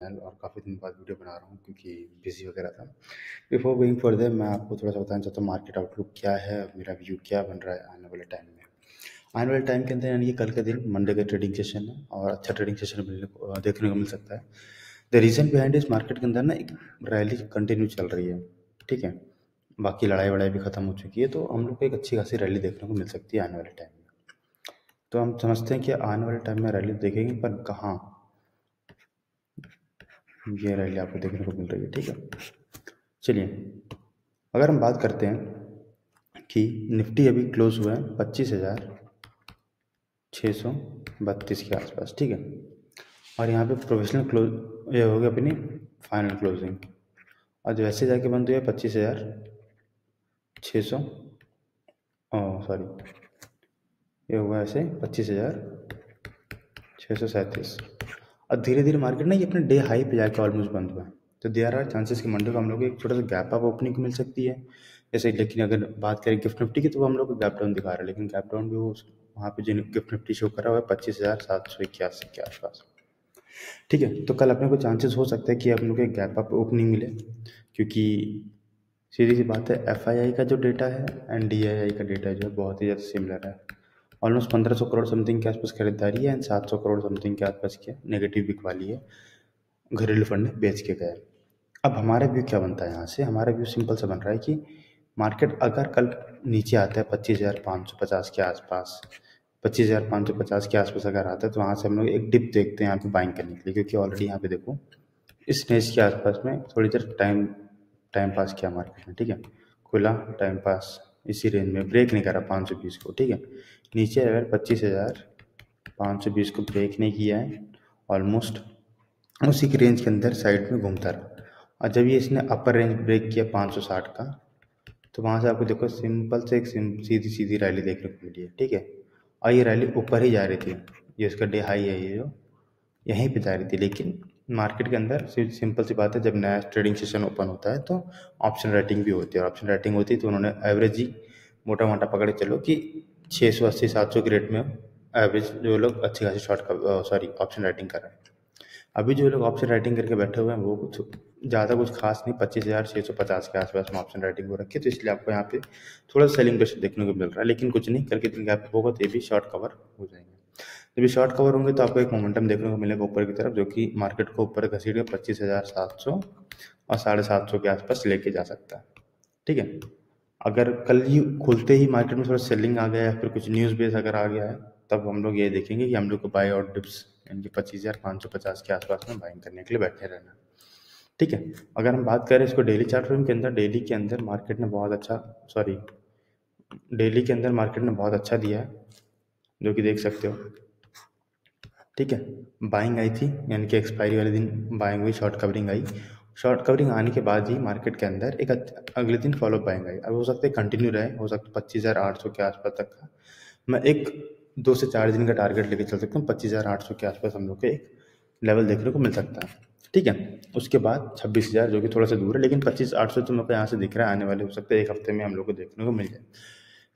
और काफ़ी दिन बाद वीडियो बना रहा हूँ क्योंकि बिज़ी वगैरह था। बिफोर गोइंग फर्दर मैं आपको थोड़ा-सा बताना चाहता हूँ मार्केट आउटलुक क्या है, मेरा व्यू क्या बन रहा है आने वाले टाइम में। आने वाले टाइम के अंदर यानी कि कल के दिन मंडे का ट्रेडिंग सेशन है और अच्छा ट्रेडिंग सेशन देखने को मिल सकता है। द रीज़न बिहाइंड इस मार्केट के अंदर ना एक रैली कंटिन्यू चल रही है, ठीक है? बाकी लड़ाई-वड़ाई भी खत्म हो चुकी है, तो हम लोग को एक अच्छी खासी रैली देखने को मिल सकती है आने वाले टाइम में। तो हम समझते हैं कि आने वाले टाइम में रैली देखेंगे पर कहाँ? ये रैली आपको देखने को मिल रही है, ठीक है। चलिए, अगर हम बात करते हैं कि निफ्टी अभी क्लोज हुआ है 25,632 के आसपास, ठीक है। और यहाँ पे प्रोफेशनल क्लोज ये हो गया अपनी फाइनल क्लोजिंग। और जो वैसे जाके बंद हुआ है 25,600 सॉरी, ये हुआ ऐसे 25,637। और धीरे धीरे मार्केट ना ये अपने डे हाई पे जाके ऑलमोस्ट बंद हुआ है। तो देयर आर चांसेस कि मंडे को हम लोग को एक छोटा सा गैप अप ओपनिंग को मिल सकती है जैसे। लेकिन अगर बात करें गिफ्ट निफ्टी की तो हम लोग को गैप डाउन दिखा रहा है, लेकिन गैप डाउन भी वो वहाँ पे जो गिफ्ट निफ्टी शो कर रहा है 25,781 के आसपास, ठीक है। तो कल अपने को चांसेस हो सकता है कि हम लोग को एक गैप अप ओपनिंग मिले, क्योंकि सीधी सी बात है एफआईआई का जो डेटा है एंड डीआईआई का डेटा जो है बहुत ही ज़्यादा सिमिलर है। ऑलमोस्ट 1500 करोड़ समथिंग के आसपास खरीदारी है एंड 700 करोड़ समथिंग के आसपास की नेगेटिव बिक वाली है, घरेलू फंड बेच के गए। अब हमारा व्यू क्या बनता है यहाँ से? हमारा व्यू सिंपल सा बन रहा है कि मार्केट अगर कल नीचे आता है 25,550 के आसपास, 25,550 के आसपास अगर आता है तो वहाँ से हम लोग एक डिप देखते हैं यहाँ पे बाइंग करने के लिए, क्योंकि ऑलरेडी यहाँ पे देखो इस रेंज के आसपास में थोड़ी देर टाइम टाइम पास किया मार्केट में, ठीक है। खुला टाइम पास इसी रेंज में ब्रेक नहीं करा 520 को, ठीक है। नीचे अगर 25,520 को ब्रेक नहीं किया है, ऑलमोस्ट उसी की रेंज के अंदर साइड में घूमता रहा। और जब ये इसने अपर रेंज ब्रेक किया 560 का, तो वहाँ से आपको देखो सिंपल से एक सीधी सीधी रैली देखने को मिली है, ठीक है। और ये रैली ऊपर ही जा रही थी, ये इसका डे हाई है ये जो यहीं पे जा रही थी। लेकिन मार्केट के अंदर सिंपल सी बात है, जब नया ट्रेडिंग सेशन ओपन होता है तो ऑप्शन राइटिंग भी होती है, और ऑप्शन राइटिंग होती है तो उन्होंने एवरेज ही मोटा मोटा पकड़े चलो कि 680-700 के रेट में एवरेज जो लोग अच्छी खासी ऑप्शन राइटिंग कर रहे हैं। अभी जो लोग ऑप्शन राइटिंग करके बैठे हुए हैं वो कुछ ज़्यादा कुछ खास नहीं, 25,650 के आसपास में ऑप्शन राइटिंग हो रखी है, तो इसलिए आपको यहाँ पे थोड़ा सेलिंग प्रेशर देखने को मिल रहा है। लेकिन कुछ नहीं, करके दिन गैप होगा तो ये भी शॉर्ट कवर हो जाएंगे। जब ये शॉर्ट कवर होंगे तो आपको एक मोमेंटम देखने को मिलेगा ऊपर की तरफ, जो कि मार्केट को ऊपर घसीट के 25,700 और 750 के आसपास लेके जा सकता है, ठीक है। अगर कल ही खुलते ही मार्केट में थोड़ा सेलिंग आ गया या फिर कुछ न्यूज़ बेस अगर आ गया है, तब हम लोग ये देखेंगे कि हम लोग को बाय और डिप्स यानी कि 25,550 के आसपास में बाइंग करने के लिए बैठे रहना, ठीक है। अगर हम बात करें इसको डेली चार्ट फ्रेम के अंदर, डेली के अंदर मार्केट ने बहुत अच्छा डेली के अंदर मार्केट ने बहुत अच्छा दिया है, जो कि देख सकते हो, ठीक है। बाइंग आई थी यानी कि एक्सपायरी वाले दिन बाइंग हुई, शॉर्ट कवरिंग आई। शॉर्ट कवरिंग आने के बाद ही मार्केट के अंदर एक अगले दिन फॉलो बाइंग आई। अब हो सकता है कंटिन्यू रहे, हो सकता है 25,800 के आसपास तक का मैं एक 2 से 4 दिन का टारगेट लेके चल सकता हूँ। 25,800 के आसपास हम लोग को एक लेवल देखने को मिल सकता है, ठीक है। उसके बाद 26,000 जो कि थोड़ा सा दूर है, लेकिन 25,800 तो मेरे को यहाँ से दिख रहा है आने वाले, हो सकता है एक हफ्ते में हम लोग को देखने को मिल जाए।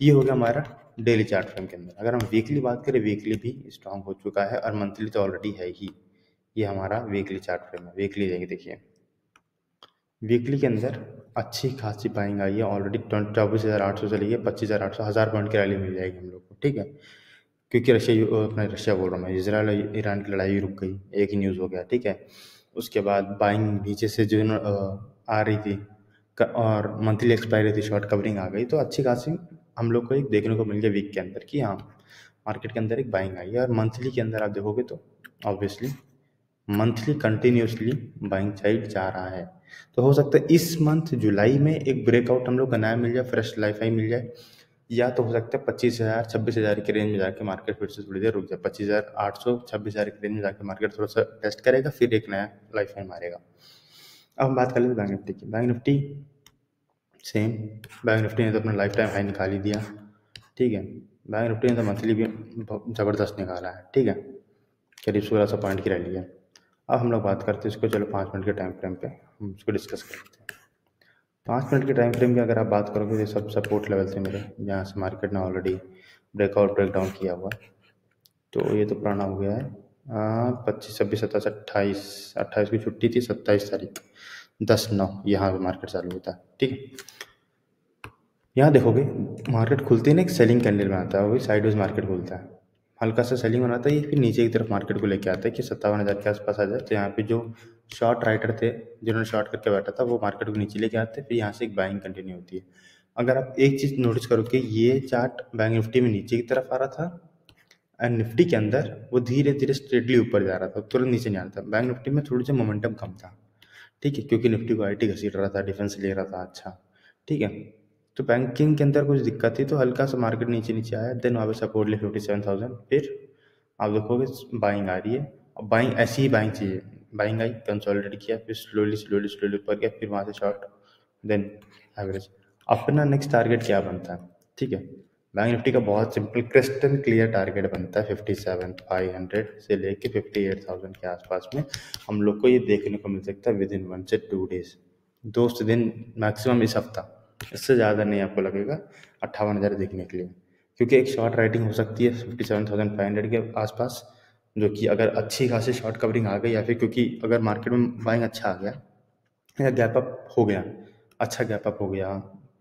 ये हो गया हमारा डेली चार्ट फ्रेम के अंदर। अगर हम वीकली बात करें, वीकली भी स्ट्रांग हो चुका है और मंथली तो ऑलरेडी है ही। ये हमारा वीकली चार्ट फ्रेम है। वीकली जाएंगे, देखिए वीकली के अंदर अच्छी खासी बाइंग आई है ऑलरेडी। 24,800 से लेके 25,800, 1000 पॉइंट की रैली मिल जाएगी हम लोग को, ठीक है। क्योंकि रशिया बोल रहा हूँ मैं, इजराइल ईरान की लड़ाई रुक गई, एक ही न्यूज़ हो गया, ठीक है। उसके बाद बाइंग नीचे से जो आ रही थी और मंथली एक्सपायरी थी, शॉर्ट कवरिंग आ गई, तो अच्छी खासी हम लोग को एक देखने को मिल गया वीक के अंदर कि हाँ मार्केट के अंदर एक बाइंग आई है। और मंथली के अंदर आप देखोगे तो obviously monthly continuously buying side जा रहा है। तो हो सकता है इस मंथ जुलाई में एक ब्रेकआउट हम लोग का नया मिल जाए, फ्रेश लाइफ हाई मिल जाए, या तो हो सकता है 25,000 26,000 के रेंज में जाके मार्केट फिर से थोड़ी देर रुक जाए। 25,800 26,000 के रेंज में जाके मार्केट थोड़ा सा टेस्ट करेगा, फिर एक नया लाइफ हाई मारेगा। अब हम बात कर लेते हैं बैंक निफ्टी की। Bank Nifty same, bank Nifty ने तो अपना लाइफ टाइम हाई निकाल ही दिया, ठीक है। बैंक निफ्टी ने तो मंथली भी ज़बरदस्त निकाला है, ठीक है। करीब 1600 पॉइंट की रैली है। अब हम लोग बात करते हैं इसको, चलो 5 मिनट के टाइम फ्रेम पे हम इसको डिस्कस करते हैं। 5 मिनट के टाइम फ्रेम की अगर आप बात करोगे, ये सब सपोर्ट लेवल थे मेरे, जहाँ से मार्केट ने ऑलरेडी ब्रेकआउट ब्रेकडाउन किया हुआ, तो ये तो पुराना हो गया है। 25, 26, 27, 28, 28 की छुट्टी थी, 27 तारीख 10/9 यहाँ पे मार्केट चालू होता है। ठीक है, यहाँ देखोगे मार्केट खुलते ही ना एक सेलिंग कैंडल बनाता है, वो भी साइडवेज मार्केट खुलता है, हल्का सा सेलिंग बनाता है, ये फिर नीचे की तरफ मार्केट को लेके आता है कि 57,000 के आसपास आ जाए। तो यहाँ पे जो शॉर्ट राइटर थे जिन्होंने शॉर्ट करके बैठा था वो मार्केट को नीचे लेके आते हैं, फिर यहाँ से एक बाइंग कंटिन्यू होती है। अगर आप एक चीज़ नोटिस करो कि ये चार्ट बैंक निफ्टी में नीचे की तरफ आ रहा था एंड निफ्टी के अंदर वो धीरे धीरे स्ट्रेटली ऊपर जा रहा था, तुरंत नीचे नहीं आ रहा था। बैंक निफ्टी में थोड़ी सी मोमेंटम कम था, ठीक है, क्योंकि निफ्टी को आईटी घसीट रहा था, डिफेंस ले रहा था, अच्छा ठीक है। तो बैंकिंग के अंदर कुछ दिक्कत थी तो हल्का सा मार्केट नीचे नीचे आया, देन वहाँ पे सपोर्ट ले 57,000, फिर आप देखोगे बाइंग आ रही है। अब बाइंग ऐसी ही बाइंग चाहिए, बाइंग आई, कंसोलिडेट किया, फिर स्लोली स्लोली स्लोली ऊपर गया, फिर वहाँ से शॉर्ट, देन एवरेज। अपना नेक्स्ट टारगेट क्या बनता है, ठीक है, बैंक निफ्टी का बहुत सिंपल क्रिस्टल क्लियर टारगेट बनता है 57,500 से लेके 58,000 के आसपास में हम लोग को ये देखने को मिल सकता है विद इन 1 से 2 डेज, 2 से दिन मैक्सिमम इस हफ्ता, इससे ज़्यादा नहीं आपको लगेगा 58,000 देखने के लिए, क्योंकि एक शॉर्ट राइटिंग हो सकती है 57,500 के आसपास, जो कि अगर अच्छी खासी शॉर्ट कवरिंग आ गई या फिर क्योंकि अगर मार्केट में बाइंग अच्छा आ गया या गैप अप हो गया, अच्छा गैप अप हो गया,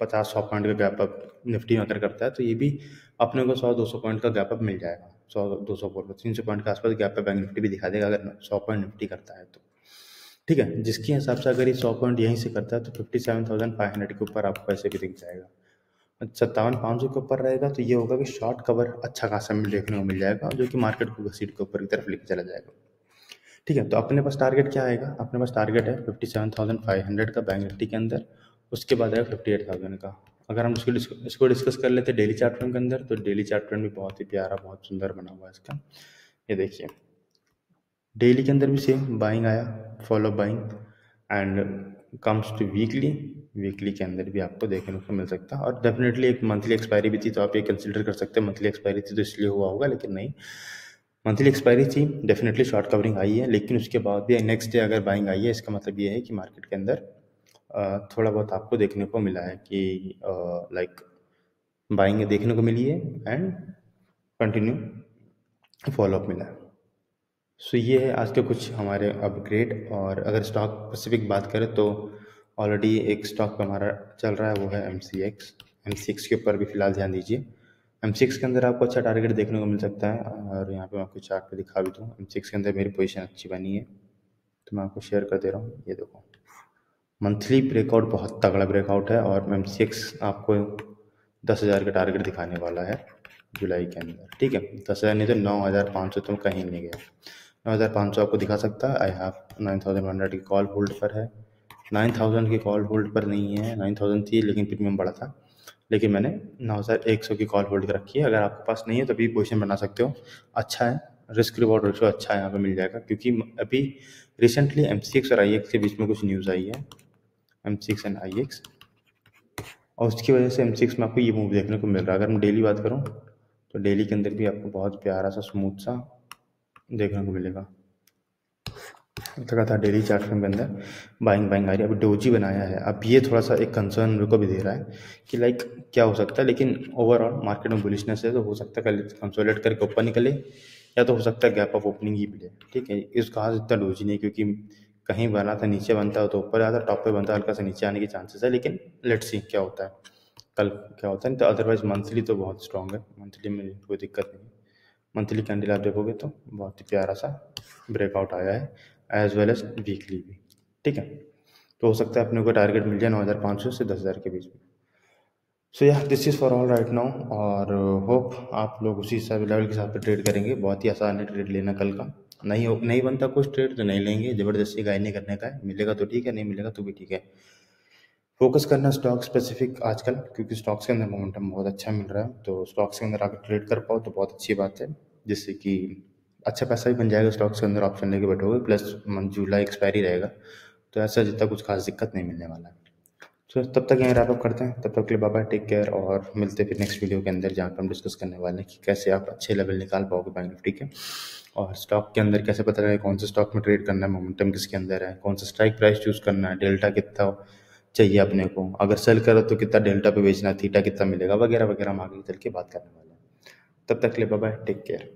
50-100 पॉइंट का गैप अप निफ्टी में अगर करता है तो ये भी अपने को 100-200 पॉइंट का गैप अप मिल जाएगा, 100-200 पॉइंट 300 पॉइंट के आसपास गैप अप बैंक निफ्टी भी दिखा देगा अगर 100 पॉइंट निफ्टी करता है तो, ठीक है। जिसके हिसाब से अगर ये 100 पॉइंट यहीं से करता है तो 57,500 के ऊपर आपको ऐसे भी दिख जाएगा। 57,500 के ऊपर रहेगा तो ये होगा कि शॉर्ट कवर अच्छा खासा में देखने को मिल जाएगा, जो कि मार्केट को घसीट के ऊपर की तरफ लेके चला जाएगा, ठीक है। तो अपने पास टारगेट क्या आएगा, अपने पास टारगेट है 57,500 का बैंक निफ्टी के अंदर, उसके बाद आएगा 58,000 का। अगर हम इसको डिस्कस कर लेते हैं डेली चार्ट फ्रेम के अंदर, तो डेली चार्ट फ्रेम भी बहुत ही प्यारा, बहुत सुंदर बना हुआ है इसका। ये देखिए डेली के अंदर भी सेम बाइंग आया, follow buying, and comes to weekly, weekly के अंदर भी आपको देखने को मिल सकता है। और डेफिनेटली एक मंथली एक्सपायरी भी थी, तो आप ये कंसिडर कर सकते हैं मंथली एक्सपायरी थी तो इसलिए हुआ होगा, लेकिन नहीं, मंथली एक्सपायरी थी, डेफिनेटली शॉर्ट कवरिंग आई है, लेकिन उसके बाद भी नेक्स्ट डे अगर बाइंग आई है, इसका मतलब ये है कि मार्केट के अंदर थोड़ा बहुत आपको देखने को मिला है कि लाइक बाइंग देखने को मिली है एंड कंटिन्यू फॉलोअप मिला है। सो ये है आज के कुछ हमारे अपग्रेड। और अगर स्टॉक स्पेसिफिक बात करें तो ऑलरेडी एक स्टॉक पे हमारा चल रहा है, वो है MCX के ऊपर भी फिलहाल ध्यान दीजिए। MCX के अंदर आपको अच्छा टारगेट देखने को मिल सकता है, और यहाँ पे मैं आपको चार्ट पे दिखा भी दूँ। MCX के अंदर मेरी पोजीशन अच्छी बनी है तो मैं आपको शेयर कर दे रहा हूँ, ये देखो मंथली ब्रेकआउट बहुत तगड़ा ब्रेकआउट है, और MCX आपको 10,000 का टारगेट दिखाने वाला है जुलाई के अंदर, ठीक है। 10,000 नहीं तो 9,500 तो कहीं नहीं गया, 9,500 आपको दिखा सकता है। आई हैव 9,100 की कॉल होल्ड पर है, 9,000 की कॉल होल्ड पर नहीं है, 9,000 थी लेकिन प्रीमियम बढ़ा था, लेकिन मैंने 9,100 की कॉल होल्ड कर रखी है। अगर आपके पास नहीं है तो अभी पोजीशन बना सकते हो, अच्छा है, रिस्क रिवॉर्ड रेशो अच्छा यहाँ पे मिल जाएगा, क्योंकि अभी रिसेंटली MCX और IX के बीच में कुछ न्यूज़ आई है, MCX एंड IX, और उसकी वजह से MCX में आपको ये मूव देखने को मिल रहा है। अगर मैं डेली बात करूँ तो डेली के अंदर भी आपको बहुत प्यारा सा स्मूथ सा देखने को मिलेगा। लगातार डेली चार्ट फ्रेम के अंदर बाइंग आ रही है। अभी डोजी बनाया है, अब ये थोड़ा सा एक कंसर्न मेरे को भी दे रहा है कि लाइक क्या हो सकता है, लेकिन ओवरऑल मार्केट में बुलिशनेस है, तो हो सकता है कल कंसोलिडेट करके ऊपर निकले, या तो हो सकता है गैप ऑफ ओपनिंग ही मिले, ठीक है। इस खास इतना डोजी नहीं, क्योंकि कहीं बना था नीचे बनता है तो ऊपर आता, टॉप पे बनता है हल्का सा नीचे आने के चांसेस है, लेकिन लेट्स सी क्या होता है कल, क्या होता है। तो अदरवाइज मंथली तो बहुत स्ट्रॉन्ग है, मंथली में कोई दिक्कत नहीं। मंथली कैंडल आप देखोगे तो बहुत ही प्यारा सा ब्रेकआउट आया है, एज वेल एज वीकली भी, ठीक है। तो हो सकता है अपने को टारगेट मिल जाए 9,500 से 10,000 के बीच में। सो या this is for all right now, और होप आप लोग उसी हिसाब लेवल के हिसाब से ट्रेड करेंगे। बहुत ही आसान है ट्रेड लेना कल का, नहीं बनता कुछ ट्रेड तो नहीं लेंगे, ज़बरदस्ती गाइड नहीं करने का है, मिलेगा तो ठीक है, नहीं मिलेगा तो भी ठीक है। फोकस करना स्टॉक स्पेसिफिक आजकल, क्योंकि स्टॉक्स के अंदर मोमेंटम बहुत अच्छा मिल रहा है, तो स्टॉक्स के अंदर अगर ट्रेड कर पाओ तो बहुत अच्छी बात है, जिससे कि अच्छा पैसा भी बन जाएगा। स्टॉक्स के अंदर ऑप्शन लेके बैठोगे, प्लस जुलाई एक्सपायरी रहेगा, तो ऐसा जितना कुछ खास दिक्कत नहीं मिलने वाला है। तो तब तक यहीं रैप अप करते हैं, तब तक के लिए बाय बाय, टेक केयर, और मिलते हैं फिर नेक्स्ट वीडियो के अंदर, जहाँ पर हम डिस्कस करने वाले हैं कि कैसे आप अच्छे लेवल निकाल पाओगे बैंक निफ्टी के, और स्टॉक के अंदर कैसे पता लगे कौन से स्टॉक में ट्रेड करना है, मोमेंटम किसके अंदर है, कौन सा स्ट्राइक प्राइस चूज़ करना है, डेल्टा कितना चाहिए अपने को, अगर सेल करो तो कितना डेल्टा पे बेचना, थीटा कितना मिलेगा, वगैरह वगैरह हम आगे चल के बात करने वाले हैं। तब तक के लिए बाय बाय, टेक केयर।